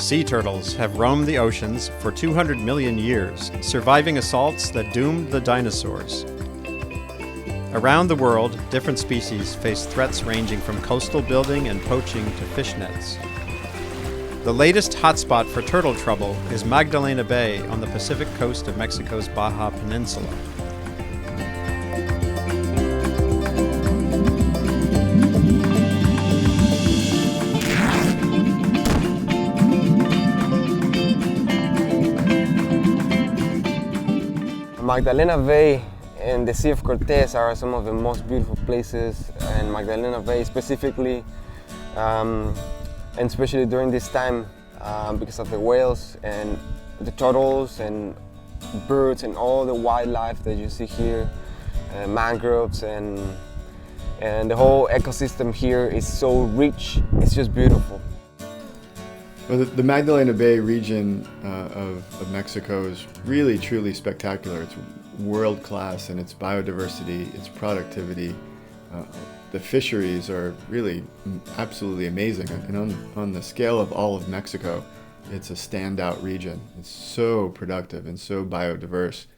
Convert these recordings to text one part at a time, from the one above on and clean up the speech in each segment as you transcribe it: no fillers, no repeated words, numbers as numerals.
Sea turtles have roamed the oceans for 200 million years, surviving assaults that doomed the dinosaurs. Around the world, different species face threats ranging from coastal building and poaching to fish nets. The latest hotspot for turtle trouble is Magdalena Bay on the Pacific coast of Mexico's Baja Peninsula. Magdalena Bay and the Sea of Cortez are some of the most beautiful places, and Magdalena Bay specifically, and especially during this time because of the whales and the turtles and birds and all the wildlife that you see here, mangroves and the whole ecosystem here is so rich. It's just beautiful. Well, the Magdalena Bay region of Mexico is really, truly spectacular. It's world-class in its biodiversity, its productivity. The fisheries are really absolutely amazing. And on the scale of all of Mexico, it's a standout region. It's so productive and so biodiverse.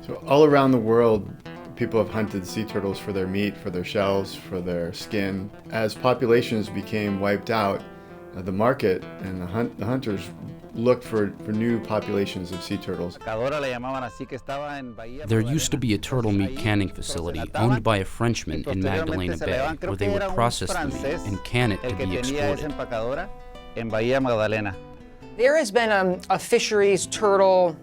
So all around the world, people have hunted sea turtles for their meat, for their shells, for their skin. As populations became wiped out, the market and the hunters looked for new populations of sea turtles. There used to be a turtle meat canning facility owned by a Frenchman in Magdalena Bay, where they would process the meat and can it to be exported. There has been a fisheries turtle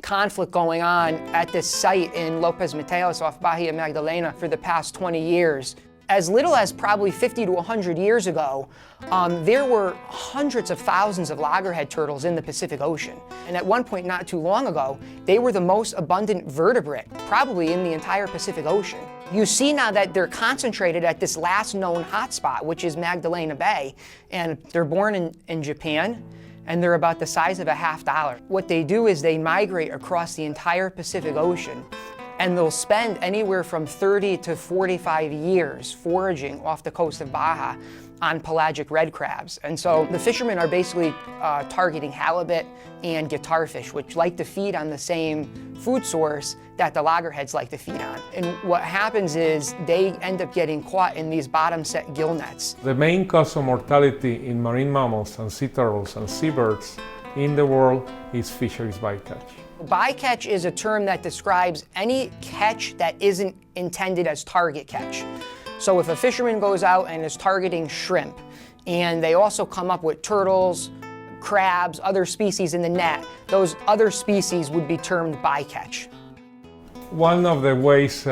conflict going on at this site in Lopez Mateos off Bahia Magdalena for the past 20 years. As little as probably 50 to 100 years ago, there were hundreds of thousands of loggerhead turtles in the Pacific Ocean. And at one point not too long ago, they were the most abundant vertebrate, probably in the entire Pacific Ocean. You see now that they're concentrated at this last known hotspot, which is Magdalena Bay, and they're born in Japan, and they're about the size of a $50. What they do is they migrate across the entire Pacific Ocean, and they'll spend anywhere from 30 to 45 years foraging off the coast of Baja on pelagic red crabs. And so the fishermen are basically targeting halibut and guitarfish, which like to feed on the same food source that the loggerheads like to feed on. And what happens is they end up getting caught in these bottom set gill nets. The main cause of mortality in marine mammals and sea turtles and seabirds in the world is fisheries bycatch. Bycatch is a term that describes any catch that isn't intended as target catch. So if a fisherman goes out and is targeting shrimp, and they also come up with turtles, crabs, other species in the net, those other species would be termed bycatch. One of the ways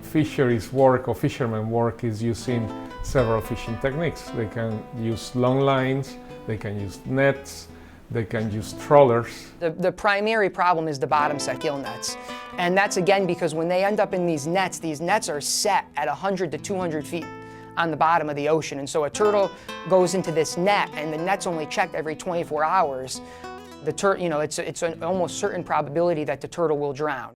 fisheries work or fishermen work is using several fishing techniques. They can use long lines, they can use nets, they can use trawlers. The primary problem is the bottom set gill nets. And that's again because when they end up in these nets are set at 100 to 200 feet on the bottom of the ocean. And so a turtle goes into this net and the net's only checked every 24 hours. It's an almost certain probability that the turtle will drown.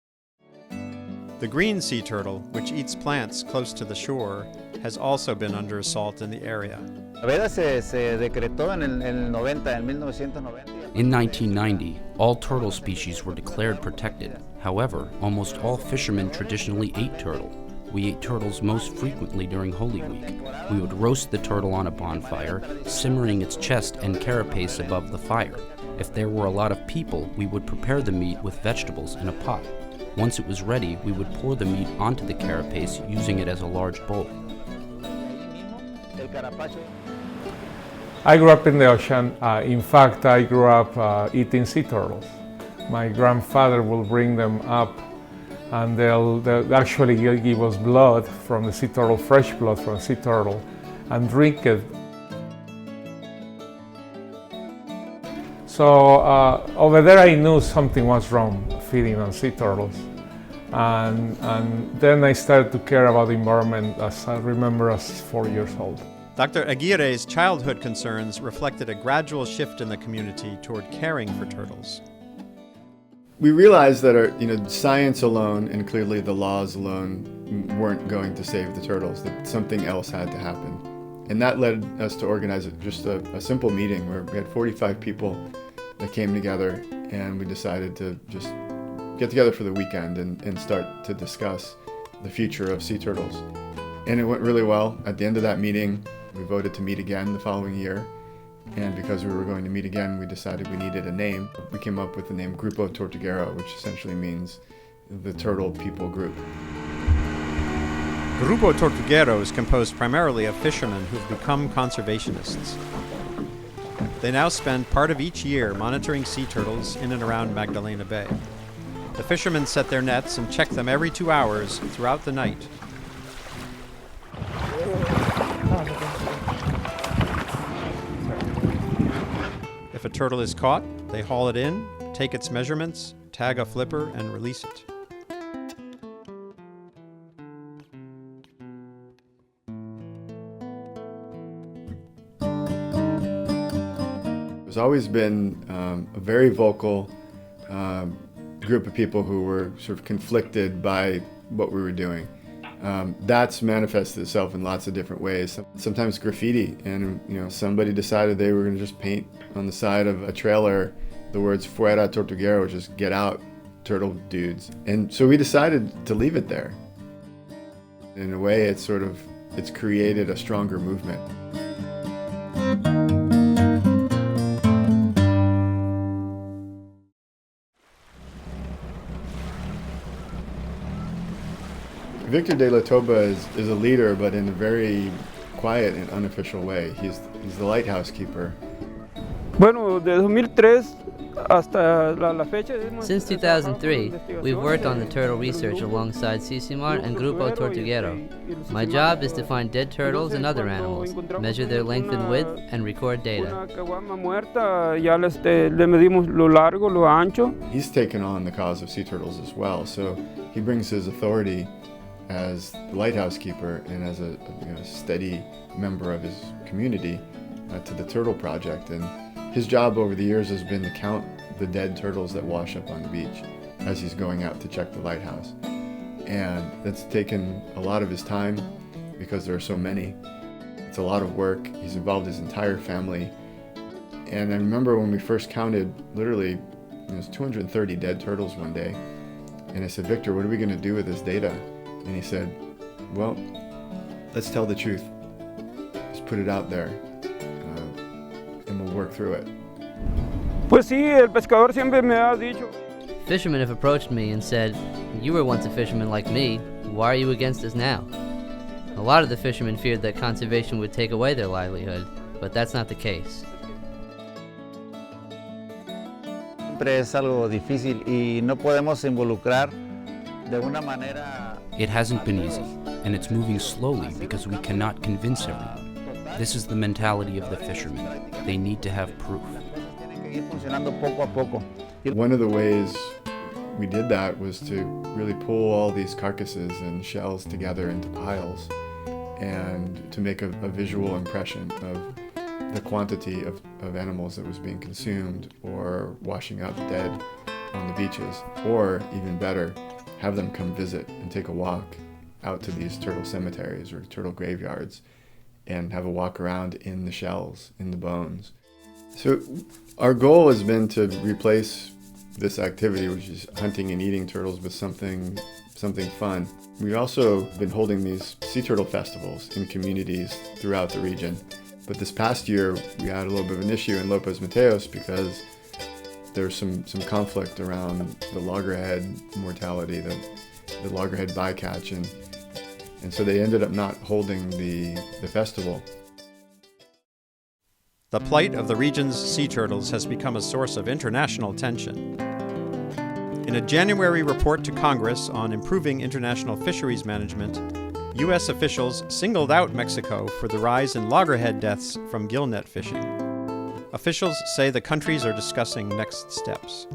The green sea turtle, which eats plants close to the shore, has also been under assault in the area. In 1990, all turtle species were declared protected. However, almost all fishermen traditionally ate turtle. We ate turtles most frequently during Holy Week. We would roast the turtle on a bonfire, simmering its chest and carapace above the fire. If there were a lot of people, we would prepare the meat with vegetables in a pot. Once it was ready, we would pour the meat onto the carapace, using it as a large bowl. I grew up in the ocean. In fact, I grew up eating sea turtles. My grandfather will bring them up, and they'll actually give us blood from the sea turtle, fresh blood from sea turtle, and drink it. So over there I knew something was wrong feeding on sea turtles. And then I started to care about the environment as I remember as 4 years old. Dr. Aguirre's childhood concerns reflected a gradual shift in the community toward caring for turtles. We realized that science alone and clearly the laws alone weren't going to save the turtles, that something else had to happen. And that led us to organize just a simple meeting where we had 45 people that came together, and we decided to just get together for the weekend and start to discuss the future of sea turtles. And it went really well. At the end of that meeting, we voted to meet again the following year. And because we were going to meet again, we decided we needed a name. We came up with the name Grupo Tortuguero, which essentially means the turtle people group. Grupo Tortuguero is composed primarily of fishermen who've become conservationists. They now spend part of each year monitoring sea turtles in and around Magdalena Bay. The fishermen set their nets and check them every 2 hours throughout the night. If a turtle is caught, they haul it in, take its measurements, tag a flipper, and release it. There's always been a very vocal group of people who were sort of conflicted by what we were doing. That's manifested itself in lots of different ways. Sometimes graffiti, and somebody decided they were going to just paint on the side of a trailer the words "Fuera Tortuguero," which is "Get out, turtle dudes." And so we decided to leave it there. In a way, it's created a stronger movement. Victor de la Toba is a leader, but in a very quiet and unofficial way. He's the lighthouse keeper. Bueno, de 2003 hasta la fecha. Since 2003, we've worked on the turtle research alongside Sisimar and Grupo Tortuguero. My job is to find dead turtles and other animals, measure their length and width, and record data. He's taken on the cause of sea turtles as well, so he brings his authority as the lighthouse keeper and as a steady member of his community to the Turtle Project. And his job over the years has been to count the dead turtles that wash up on the beach as he's going out to check the lighthouse. And that's taken a lot of his time because there are so many. It's a lot of work. He's involved his entire family. And I remember when we first counted, literally, there was 230 dead turtles one day. And I said, "Victor, what are we going to do with this data?" And he said, "Well, let's tell the truth. Just put it out there, and we'll work through it." Pues sí, el pescador siempre me ha dicho. Fishermen have approached me and said, "You were once a fisherman like me. Why are you against us now?" A lot of the fishermen feared that conservation would take away their livelihood, but that's not the case. Siempre es algo difícil y no podemos involucrar de una manera. It hasn't been easy, and it's moving slowly because we cannot convince everyone. This is the mentality of the fishermen. They need to have proof. One of the ways we did that was to really pull all these carcasses and shells together into piles and to make a visual impression of the quantity of animals that was being consumed or washing up dead on the beaches, or even better, have them come visit and take a walk out to these turtle cemeteries or turtle graveyards and have a walk around in the shells, in the bones. So our goal has been to replace this activity, which is hunting and eating turtles, with something fun. We've also been holding these sea turtle festivals in communities throughout the region. But this past year, we had a little bit of an issue in Lopez Mateos because there's some conflict around the loggerhead mortality, the loggerhead bycatch, and so they ended up not holding the festival. The plight of the region's sea turtles has become a source of international tension. In a January report to Congress on improving international fisheries management, U.S. officials singled out Mexico for the rise in loggerhead deaths from gillnet fishing. Officials say the countries are discussing next steps.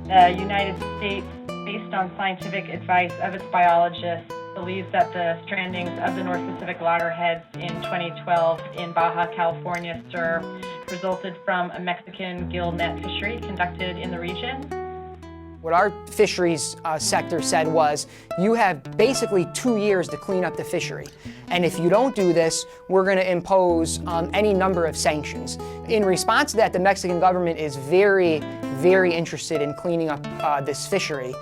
The United States, based on scientific advice of its biologists, believes that the strandings of the North Pacific loggerheads in 2012 in Baja California Sur resulted from a Mexican gill net fishery conducted in the region. What our fisheries sector said was, you have basically 2 years to clean up the fishery. And if you don't do this, we're going to impose any number of sanctions. In response to that, the Mexican government is very, very interested in cleaning up this fishery.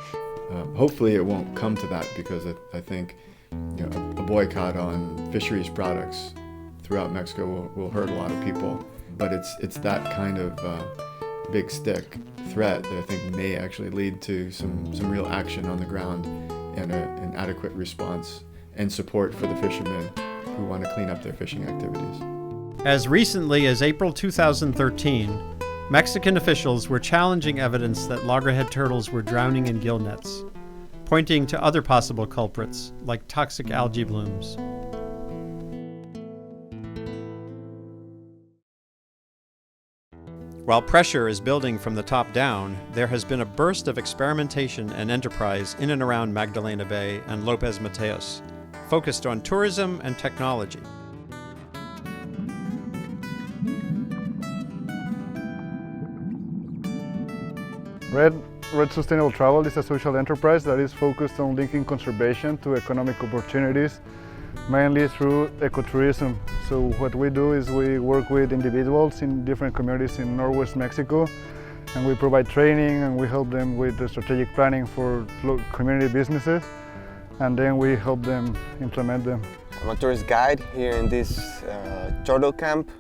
Hopefully it won't come to that, because I think a boycott on fisheries products throughout Mexico will hurt a lot of people. But it's that kind of big stick threat that I think may actually lead to some real action on the ground and an adequate response and support for the fishermen who want to clean up their fishing activities. As recently as April 2013, Mexican officials were challenging evidence that loggerhead turtles were drowning in gill nets, pointing to other possible culprits like toxic algae blooms. While pressure is building from the top down, there has been a burst of experimentation and enterprise in and around Magdalena Bay and Lopez Mateos, focused on tourism and technology. Red Sustainable Travel is a social enterprise that is focused on linking conservation to economic opportunities, mainly through ecotourism. So what we do is we work with individuals in different communities in Northwest Mexico, and we provide training and we help them with the strategic planning for community businesses, and then we help them implement them. I'm a tourist guide here in this turtle camp.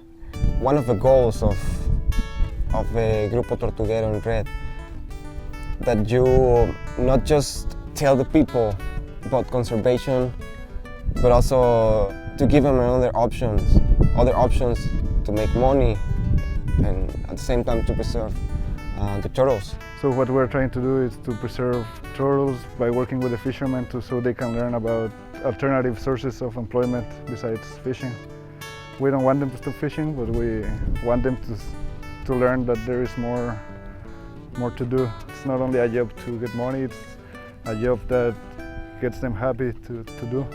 One of the goals of the Grupo Tortuguero in Red, that you not just tell the people about conservation, but also to give them other options to make money, and at the same time to preserve the turtles. So what we're trying to do is to preserve turtles by working with the fishermen so they can learn about alternative sources of employment besides fishing. We don't want them to stop fishing, but we want them to learn that there is more to do. It's not only a job to get money, it's a job that gets them happy to do.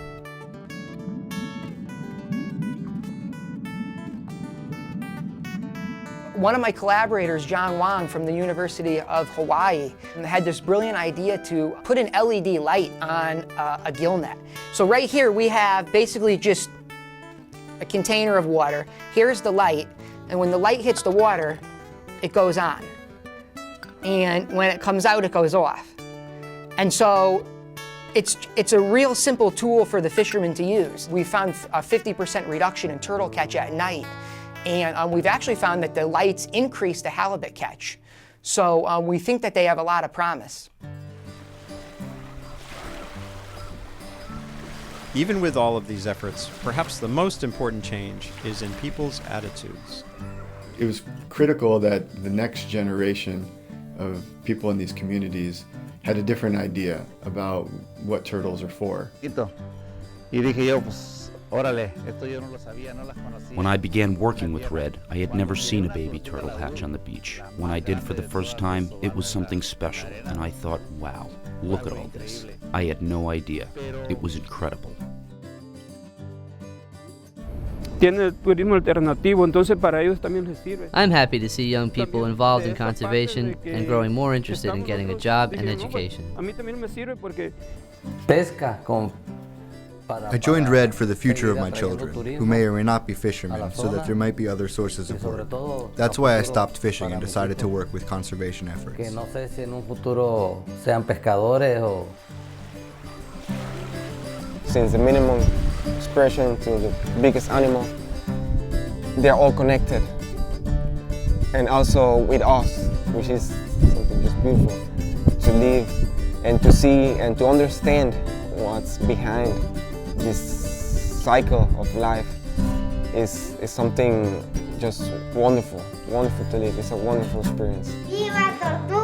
One of my collaborators, John Wang from the University of Hawaii, had this brilliant idea to put an LED light on a gill net. So right here we have basically just a container of water. Here's the light, and when the light hits the water, it goes on. And when it comes out, it goes off. And so it's a real simple tool for the fishermen to use. We found a 50% reduction in turtle catch at night. And we've actually found that the lights increase the halibut catch. So we think that they have a lot of promise. Even with all of these efforts, perhaps the most important change is in people's attitudes. It was critical that the next generation of people in these communities had a different idea about what turtles are for. When I began working with Red, I had never seen a baby turtle hatch on the beach. When I did for the first time, it was something special, and I thought, wow, look at all this. I had no idea. It was incredible. I'm happy to see young people involved in conservation and growing more interested in getting a job and education. I joined Red for the future of my children, who may or may not be fishermen, so that there might be other sources of work. That's why I stopped fishing and decided to work with conservation efforts. Since the minimum expression to the biggest animal, they're all connected. And also with us, which is something just beautiful, to live and to see and to understand what's behind this cycle of life is something just wonderful to live. It's a wonderful experience. Viva la Tortuga!